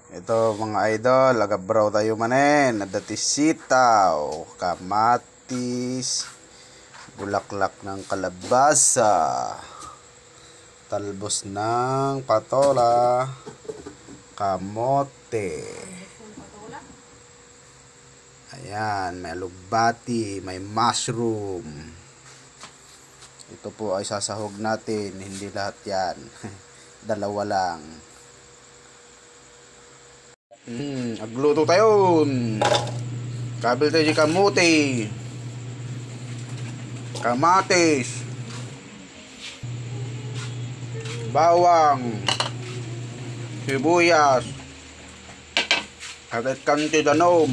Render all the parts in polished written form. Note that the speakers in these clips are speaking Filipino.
Ito mga idol, agabraw tayo manen. Nadati sitaw, kamatis, bulaklak ng kalabasa, talbos ng patola, kamote. Ayan, may alugbati, may mushroom. Ito po ay sasahog natin, hindi lahat yan. Dalawa lang. Agluto tayo. Kabil tayo si kamote, kamatis, bawang, sibuyas, agad kanti danom.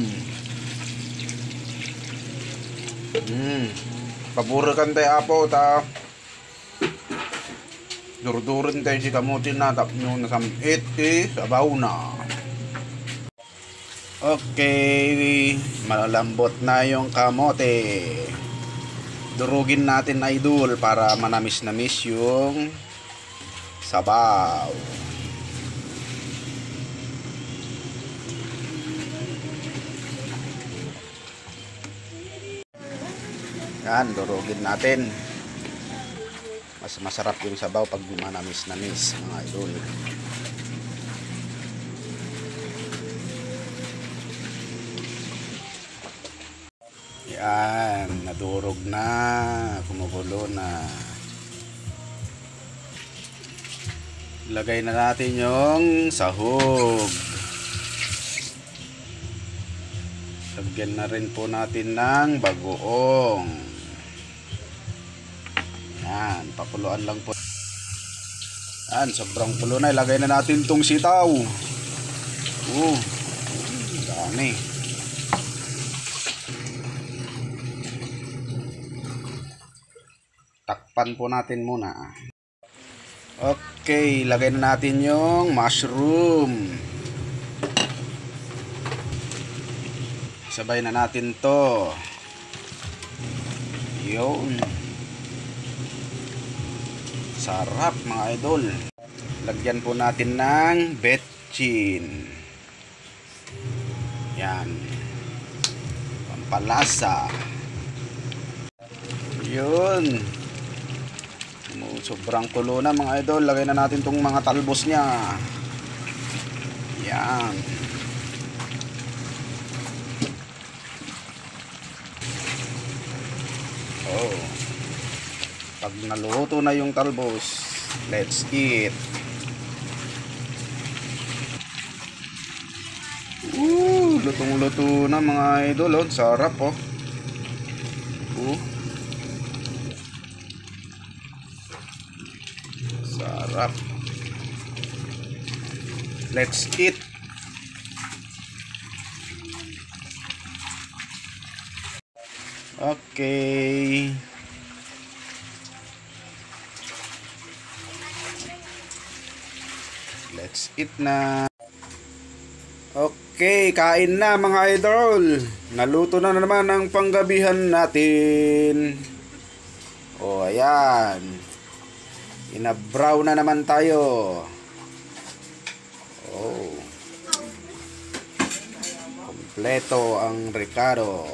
Paborkan tayo apo ta. Durdurin tayo si kamote na tapno na samit sabaw na. Okay, malambot na yung kamote. Durugin natin idol para manamis-namis yung sabaw. Yan, durugin natin. Mas masarap yung sabaw pag manamis-namis mga idol. Yan, nadurog na, kumukulo na. Lagay na natin yung sahog. Lagyan na rin po natin ng bagoong. Yan, pakuluan lang po. Yan, sobrang kulo na. Ilagay na natin tong sitaw. Dami. Takpan po natin muna. Okay, lagay na natin yung mushroom. Sabay na natin to. Yun. Sarap mga idol. Lagyan po natin ng betchin. Yan. Pampalasa. Yun. Sobrang kulo na mga idol. Lagay na natin tong mga talbos niya. Yan. Pag naluto na yung talbos, let's eat. Lutong-luto na mga idol. Sarap oh. Sarap. Let's eat. Okay. Let's eat na. Okay, kain na mga idol. Naluto na naman ang panggabihan natin. Ayan. Inabraw na naman tayo. Kompleto ang Ricardo.